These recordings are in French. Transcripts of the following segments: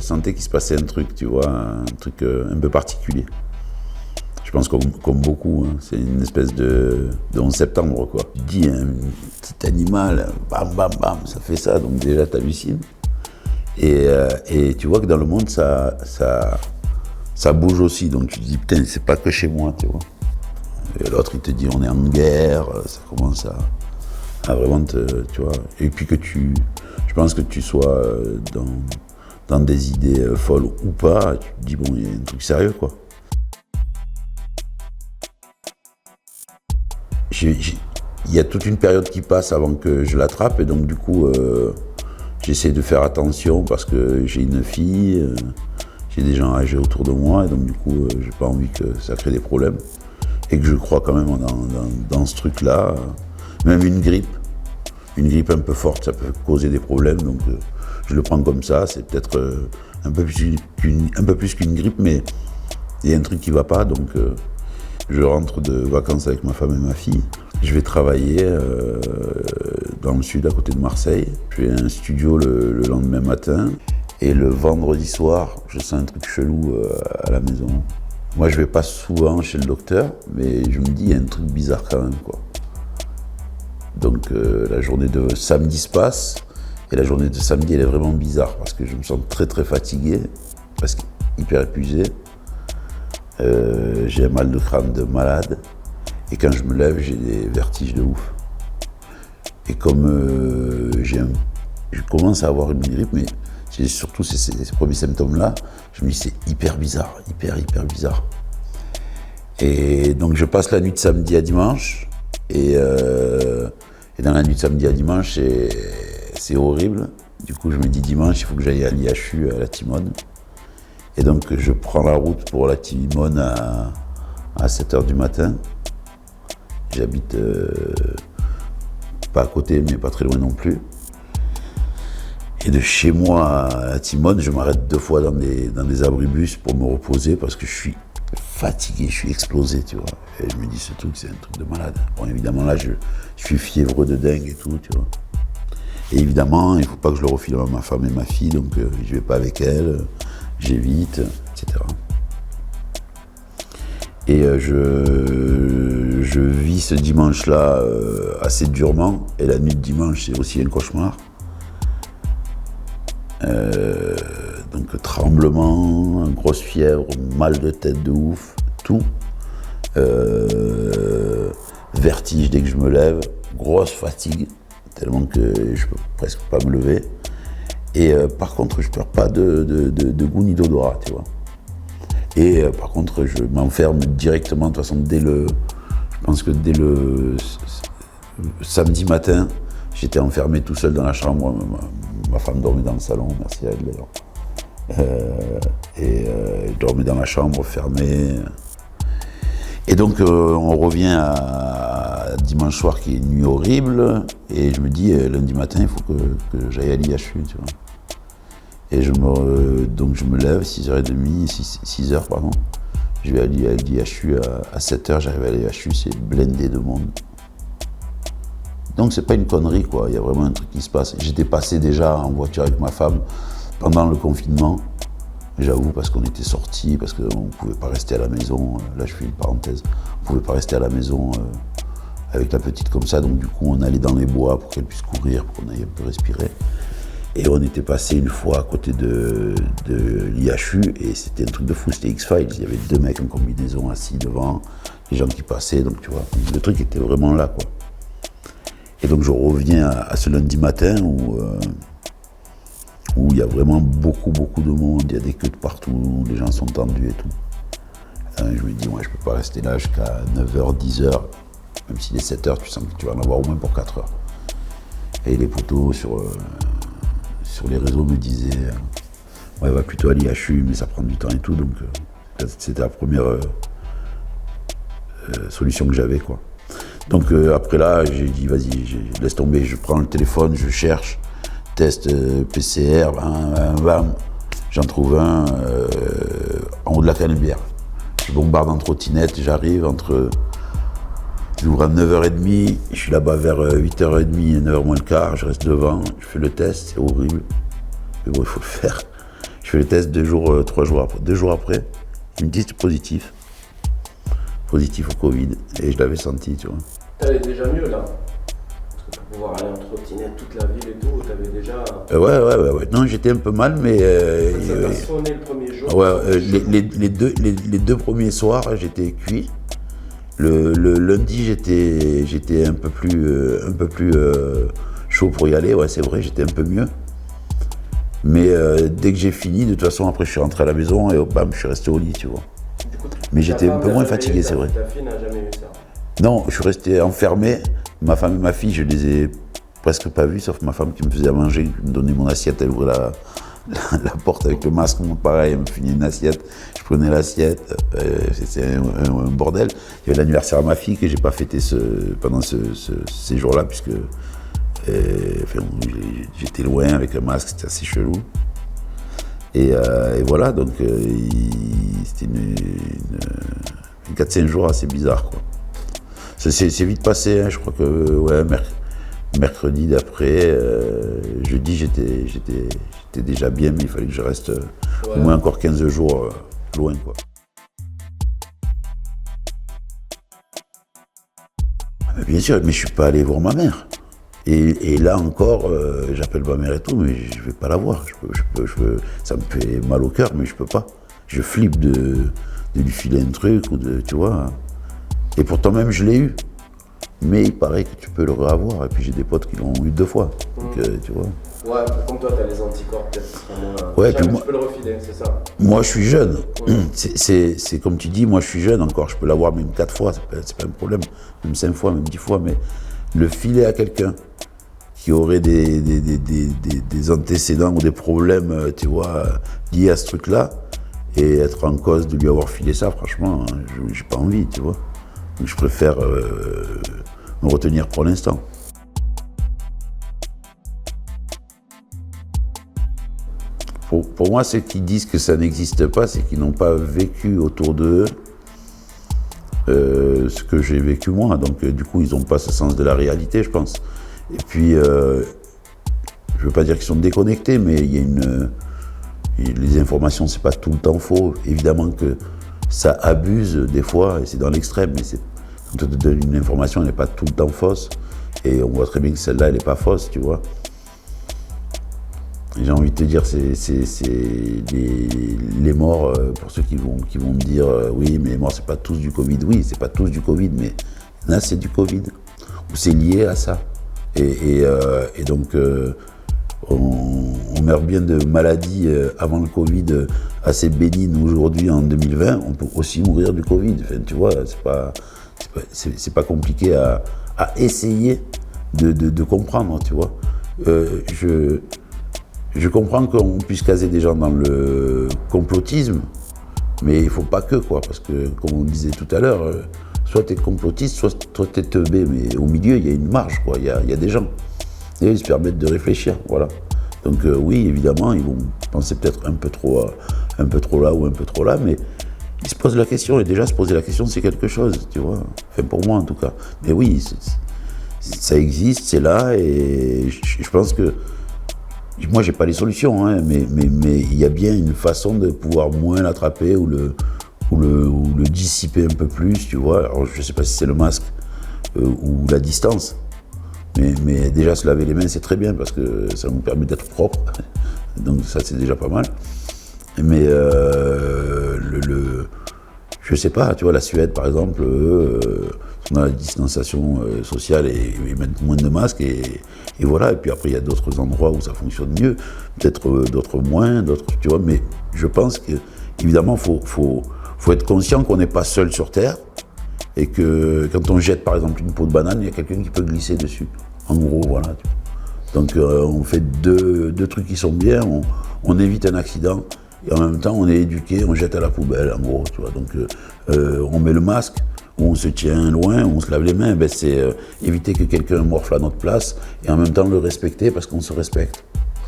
sentais qu'il se passait un truc, tu vois, un truc un peu particulier. Je pense comme beaucoup, hein, c'est une espèce de 11 septembre, quoi. Tu dis un petit animal, bam, bam, bam, ça fait ça, donc déjà t'hallucines. Et tu vois que dans le monde, ça bouge aussi, donc tu te dis, putain, c'est pas que chez moi, tu vois. Et l'autre, il te dit, on est en guerre, ça commence à vraiment tu vois. Et puis je pense que tu sois dans des idées folles ou pas, tu te dis, bon, il y a un truc sérieux, quoi. Il y a toute une période qui passe avant que je l'attrape, et donc du coup, j'essaie de faire attention parce que j'ai une fille, j'ai des gens âgés autour de moi, et donc du coup, j'ai pas envie que ça crée des problèmes. Et que je crois quand même dans ce truc-là. Même une grippe un peu forte, ça peut causer des problèmes, donc je le prends comme ça. C'est peut-être un peu plus qu'une grippe, mais il y a un truc qui va pas, donc je rentre de vacances avec ma femme et ma fille. Je vais travailler dans le sud, à côté de Marseille. Je fais un studio le lendemain matin, et le vendredi soir, je sens un truc chelou à la maison. Moi, je vais pas souvent chez le docteur, mais je me dis, il y a un truc bizarre quand même, quoi. Donc, la journée de samedi se passe, et la journée de samedi, elle est vraiment bizarre, parce que je me sens très, très fatigué, parce qu'hyper épuisé. J'ai un mal de crâne de malade, et quand je me lève, j'ai des vertiges de ouf. Et comme je commence à avoir une grippe, mais j'ai surtout ces premiers symptômes-là, je me dis c'est hyper bizarre, hyper bizarre. Et donc je passe la nuit de samedi à dimanche, et dans la nuit de samedi à dimanche, c'est horrible. Du coup je me dis dimanche, il faut que j'aille à l'IHU, à la Timone. Et donc je prends la route pour la Timone à 7h du matin. J'habite pas à côté, mais pas très loin non plus. Et de chez moi à la Timone, je m'arrête 2 fois dans des abribus pour me reposer parce que je suis fatigué, je suis explosé, tu vois. Et je me dis, ce truc, c'est un truc de malade. Bon, évidemment, là, je suis fiévreux de dingue et tout, tu vois. Et évidemment, il ne faut pas que je le refile à ma femme et ma fille, donc je vais pas avec elles, j'évite, etc. Et je vis ce dimanche-là assez durement, et la nuit de dimanche, c'est aussi un cauchemar. Donc tremblement, grosse fièvre, mal de tête de ouf, tout. Vertige dès que je me lève, grosse fatigue, tellement que je peux presque pas me lever. Et par contre, je perds pas de goût ni d'odorat, tu vois. Et par contre, je m'enferme directement, de toute façon, je pense que dès le samedi matin, j'étais enfermé tout seul dans la chambre. Ma femme dormait dans le salon, merci à elle d'ailleurs. Je dormais dans la chambre, fermée. Et donc, on revient à dimanche soir, qui est une nuit horrible. Et je me dis, lundi matin, il faut que j'aille à l'IHU, tu vois. Et donc, je me lève, 6h30, 6h, pardon. Je vais à l'IHU à 7h, j'arrive à l'IHU, c'est blindé de monde. Donc c'est pas une connerie, quoi, il y a vraiment un truc qui se passe. J'étais passé déjà en voiture avec ma femme pendant le confinement, j'avoue, parce qu'on était sortis, parce qu'on ne pouvait pas rester à la maison, là je fais une parenthèse, on ne pouvait pas rester à la maison avec la petite comme ça, donc du coup on allait dans les bois pour qu'elle puisse courir, pour qu'on aille un peu respirer. Et on était passé une fois à côté de l'IHU, et c'était un truc de fou, c'était X-Files, il y avait 2 mecs en combinaison assis devant, les gens qui passaient, donc tu vois, le truc était vraiment là, quoi. Et donc je reviens à ce lundi matin où il y a vraiment beaucoup de monde, il y a des queues de partout, les gens sont tendus et tout. Je me dis, moi je peux pas rester là jusqu'à 9h, 10h, même s'il est 7h, tu sens que tu vas en avoir au moins pour 4h. Et les potos sur les réseaux me disaient, ouais, va plutôt à l'IHU, mais ça prend du temps et tout, donc c'était la première solution que j'avais, quoi. Donc après là, j'ai dit, vas-y, laisse tomber, je prends le téléphone, je cherche, test PCR, bam, j'en trouve un en haut de la Canebière. Je bombarde en trottinette, j'arrive j'ouvre à 9h30, je suis là-bas vers 8h30, 9h moins le quart, je reste devant, je fais le test, c'est horrible, mais bon, il faut le faire. Je fais le test 3 jours après. 2 jours après, ils me disent positif au Covid, et je l'avais senti, tu vois. T'allais déjà mieux là? Parce que pour pouvoir aller en trottinette toute la ville et tout, t'avais déjà... Ouais. Non, j'étais un peu mal, mais... ça t'a sonné le premier jour? Ouais, les 2 premiers soirs, j'étais cuit. Le lundi, j'étais un peu plus chaud pour y aller, ouais, c'est vrai, j'étais un peu mieux. Mais dès que j'ai fini, de toute façon, après, je suis rentré à la maison et bam, je suis resté au lit, tu vois. Du coup, mais j'étais un peu moins fatigué, c'est vrai. Ta fille n'a jamais eu ça? Non, je suis resté enfermé. Ma femme et ma fille, je les ai presque pas vues, sauf ma femme qui me faisait à manger, qui me donnait mon assiette, elle ouvrait la porte avec le masque, moi pareil, elle me filait une assiette, je prenais l'assiette, c'était un bordel. Il y avait l'anniversaire à ma fille que j'ai pas fêté pendant ces jours-là, puisque j'étais loin avec le masque, c'était assez chelou. Et voilà, donc c'était une 4-5 jours assez bizarre, quoi. C'est vite passé, hein, je crois que ouais, mercredi d'après, jeudi j'étais déjà bien, mais il fallait que je reste au moins encore 15 jours loin, quoi. Bien sûr, mais je suis pas allé voir ma mère. Et là encore, j'appelle ma mère et tout, mais je vais pas la voir. Ça me fait mal au cœur, mais je peux pas. Je flippe de lui filer un truc ou tu vois. Et pourtant même je l'ai eu. Mais il paraît que tu peux le reavoir. Et puis j'ai des potes qui l'ont eu 2 fois. Donc tu vois. Ouais, comme toi, t'as les anticorps, peut-être. Ouais, puis moi, tu peux le refiler, c'est ça. Moi, je suis jeune. C'est comme tu dis, moi, je suis jeune encore. Je peux l'avoir même 4 fois, c'est pas un problème. Même 5 fois, même 10 fois. Mais le filer à quelqu'un qui aurait des antécédents ou des problèmes, tu vois, liés à ce truc-là, et être en cause de lui avoir filé ça, franchement, j'ai pas envie, tu vois. Donc je préfère me retenir pour l'instant. Pour moi, ceux qui disent que ça n'existe pas, c'est qu'ils n'ont pas vécu autour d'eux ce que j'ai vécu moi. Donc du coup, ils n'ont pas ce sens de la réalité, je pense. Et puis, je ne veux pas dire qu'ils sont déconnectés, mais il y a les informations, c'est pas tout le temps faux. Évidemment que ça abuse des fois, et c'est dans l'extrême, mais quand on te donne une information, elle n'est pas tout le temps fausse. Et on voit très bien que celle-là, elle n'est pas fausse, tu vois. J'ai envie de te dire, c'est les morts, pour ceux qui vont me dire oui, mais les morts, c'est pas tous du Covid. Oui, c'est pas tous du Covid, mais là, c'est du Covid. Ou c'est lié à ça. Et donc, on meurt bien de maladies avant le Covid assez bénignes aujourd'hui en 2020. On peut aussi mourir du Covid. Enfin, tu vois, c'est pas compliqué à essayer de comprendre, tu vois. Je comprends qu'on puisse caser des gens dans le complotisme, mais il ne faut pas que, quoi, parce que, comme on disait tout à l'heure, soit tu es complotiste, soit tu es teubé, mais au milieu, il y a une marge, quoi, il y a des gens. Et ils se permettent de réfléchir, voilà. Donc oui, évidemment, ils vont penser peut-être un peu trop là ou un peu trop là, mais ils se posent la question, et déjà se poser la question, c'est quelque chose, tu vois, enfin pour moi en tout cas. Mais oui, ça existe, c'est là, et je pense que moi, j'ai pas les solutions, hein, mais il y a bien une façon de pouvoir moins l'attraper ou le dissiper un peu plus, tu vois. Alors, je sais pas si c'est le masque ou la distance, mais déjà se laver les mains, c'est très bien parce que ça nous permet d'être propre. Donc ça, c'est déjà pas mal. Mais je sais pas, tu vois, la Suède, par exemple, on a la distanciation sociale et ils mettent moins de masques et voilà. Et puis après, il y a d'autres endroits où ça fonctionne mieux, peut-être d'autres moins, d'autres, tu vois. Mais je pense que, évidemment, faut être conscient qu'on n'est pas seul sur Terre et que quand on jette, par exemple, une peau de banane, il y a quelqu'un qui peut glisser dessus. En gros, voilà. Donc, on fait deux trucs qui sont bien, on évite un accident. Et en même temps, on est éduqué, on jette à la poubelle, en gros, tu vois. Donc, on met le masque, on se tient loin, on se lave les mains. Ben, c'est éviter que quelqu'un morfle à notre place et en même temps le respecter parce qu'on se respecte.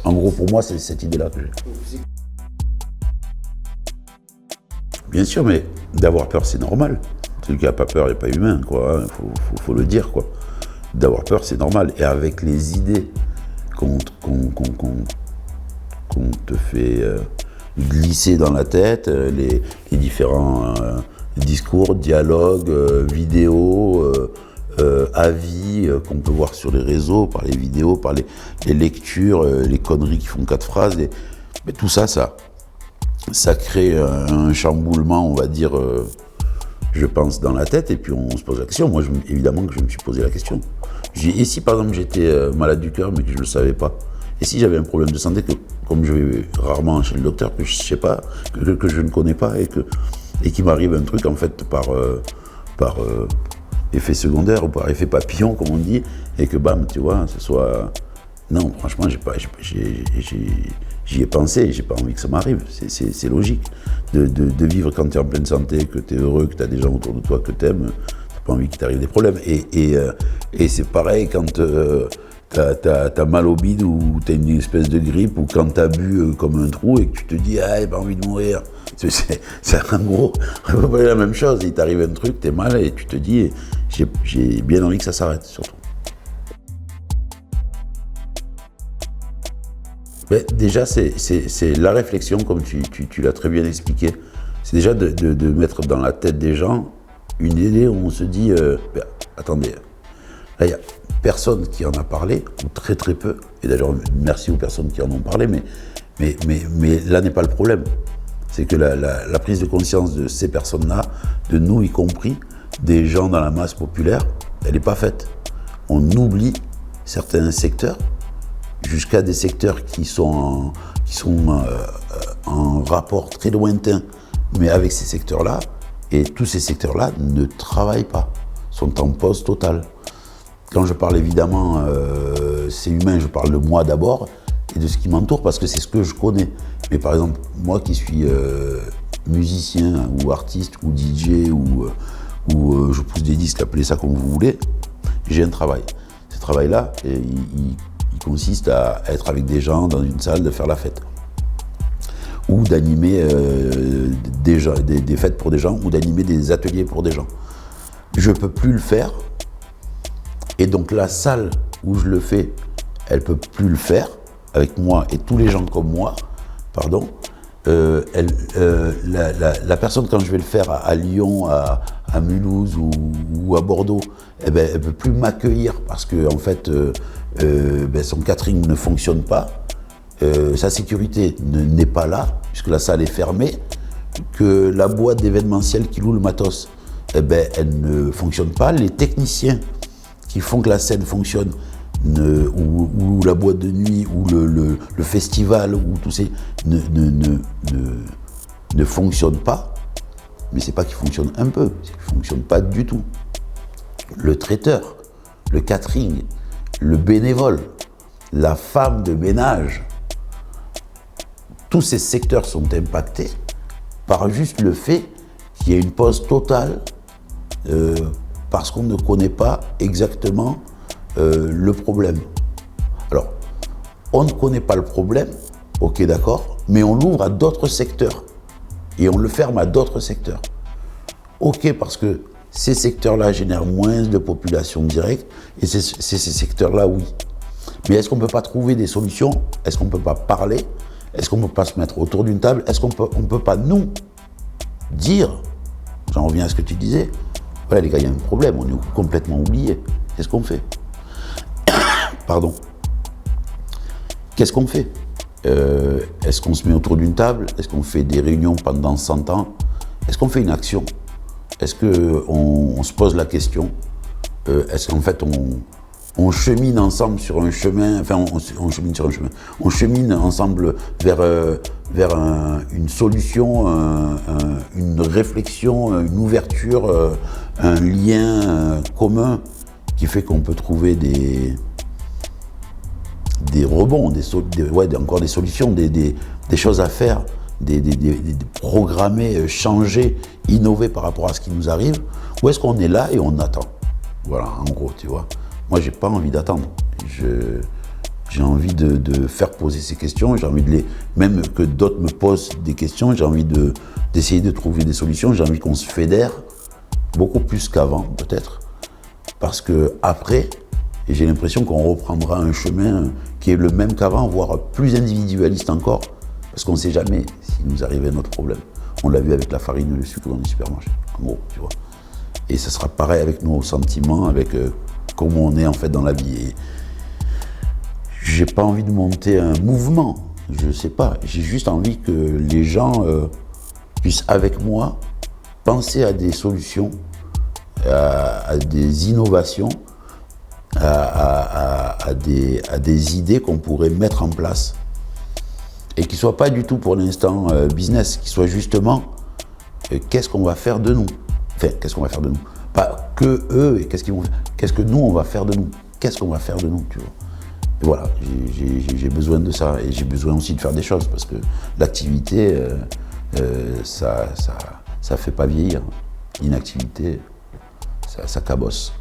En gros, pour moi, c'est cette idée-là que j'ai. Bien sûr, mais d'avoir peur, c'est normal. Celui qui n'a pas peur n'est pas humain, quoi. Hein. Faut le dire, quoi. D'avoir peur, c'est normal. Et avec les idées qu'on te fait glisser dans la tête les différents discours, dialogues, vidéos, avis qu'on peut voir sur les réseaux, par les vidéos, par les lectures, les conneries qui font 4 phrases. Mais tout ça, ça crée un chamboulement, on va dire, je pense, dans la tête, et puis on se pose la question. Moi, évidemment que je me suis posé la question. Et si, par exemple, j'étais malade du cœur, mais que je ne le savais pas? Et si j'avais un problème de santé, que, comme je vais rarement chez le docteur, que je ne sais pas, que je ne connais pas, et qu'il m'arrive un truc, en fait, par effet secondaire, ou par effet papillon, comme on dit, et que, bam, tu vois, ce soit... Non, franchement, j'y ai pensé, j'ai pas envie que ça m'arrive, c'est logique. De vivre quand tu es en pleine santé, que tu es heureux, que tu as des gens autour de toi que tu aimes, tu pas envie qu'il t'arrive des problèmes. Et c'est pareil quand t'as mal au bide, ou t'as une espèce de grippe, ou quand t'as bu comme un trou et que tu te dis « Ah, j'ai pas envie de mourir ». C'est en gros la même chose, il t'arrive un truc, t'es mal et tu te dis « J'ai bien envie que ça s'arrête », surtout. Mais déjà, c'est la réflexion, comme tu l'as très bien expliqué. C'est déjà de mettre dans la tête des gens une idée où on se dit attendez, là, il n'y a personne qui en a parlé, ou très très peu. Et d'ailleurs, merci aux personnes qui en ont parlé, mais là n'est pas le problème. C'est que la prise de conscience de ces personnes-là, de nous y compris, des gens dans la masse populaire, elle n'est pas faite. On oublie certains secteurs, jusqu'à des secteurs qui sont en rapport très lointain, mais avec ces secteurs-là, et tous ces secteurs-là ne travaillent pas, sont en pause totale. Quand je parle évidemment, c'est humain, je parle de moi d'abord, et de ce qui m'entoure, parce que c'est ce que je connais. Mais par exemple, moi qui suis musicien, ou artiste, ou DJ, ou je pousse des disques, appelez ça comme vous voulez, j'ai un travail. Ce travail-là, il consiste à être avec des gens dans une salle, de faire la fête. Ou d'animer des fêtes pour des gens, ou d'animer des ateliers pour des gens. Je ne peux plus le faire, et donc la salle où je le fais, elle ne peut plus le faire, avec moi et tous les gens comme moi, pardon. La personne, quand je vais le faire à Lyon, à Mulhouse ou à Bordeaux, eh ben, elle ne peut plus m'accueillir parce que en fait, son catering ne fonctionne pas, sa sécurité n'est pas là, puisque la salle est fermée, que la boîte d'événementiel qui loue le matos, eh ben, elle ne fonctionne pas, les techniciens qui font que la scène fonctionne, ou la boîte de nuit, ou le festival, ou tout ça, ne fonctionne pas. Mais c'est pas qu'il fonctionne un peu, c'est qu'il fonctionne pas du tout. Le traiteur, le catering, le bénévole, la femme de ménage, tous ces secteurs sont impactés par juste le fait qu'il y ait une pause totale parce qu'on ne connaît pas exactement le problème. Alors, on ne connaît pas le problème, ok d'accord, mais on l'ouvre à d'autres secteurs et on le ferme à d'autres secteurs. Ok, parce que ces secteurs-là génèrent moins de population directe et c'est ces secteurs-là, oui. Mais est-ce qu'on ne peut pas trouver des solutions? Est-ce qu'on ne peut pas parler? Est-ce qu'on ne peut pas se mettre autour d'une table? Est-ce qu'on ne peut pas nous dire, j'en reviens à ce que tu disais, voilà les gars, il y a un problème, on est complètement oubliés. Qu'est-ce qu'on fait? Pardon. Qu'est-ce qu'on fait? Est-ce qu'on se met autour d'une table? Est-ce qu'on fait des réunions pendant 100 ans? Est-ce qu'on fait une action? Est-ce qu'on se pose la question? Est-ce qu'en fait on chemine ensemble sur un chemin, enfin on chemine sur un chemin, on chemine ensemble vers une solution, une réflexion, une ouverture, un lien commun qui fait qu'on peut trouver des rebonds, encore des solutions, des choses à faire, des programmer, changer, innover par rapport à ce qui nous arrive, ou est-ce qu'on est là et on attend? Voilà, en gros, tu vois. Moi, j'ai pas envie d'attendre. J'ai envie de faire poser ces questions, j'ai envie même que d'autres me posent des questions, j'ai envie d'essayer de trouver des solutions, j'ai envie qu'on se fédère, beaucoup plus qu'avant, peut-être, parce que après, j'ai l'impression qu'on reprendra un chemin qui est le même qu'avant, voire plus individualiste encore, Parce qu'on ne sait jamais s'il nous arrivait notre problème. On l'a vu avec la farine et le sucre dans les supermarchés, en gros, tu vois. Et ça sera pareil avec nos sentiments, avec comment on est en fait dans la vie. Et j'ai pas envie de monter un mouvement, je sais pas. J'ai juste envie que les gens puissent avec moi penser à des solutions, à des innovations, à des idées qu'on pourrait mettre en place et qui ne soient pas du tout pour l'instant business, qui soient justement qu'est-ce qu'on va faire de nous. Enfin, qu'est-ce qu'on va faire de nous. Pas que eux, et qu'est-ce que nous on va faire de nous. Qu'est-ce qu'on va faire de nous, tu vois. Et voilà, j'ai besoin de ça et j'ai besoin aussi de faire des choses parce que l'activité, ça fait pas vieillir. L'inactivité, ça cabosse.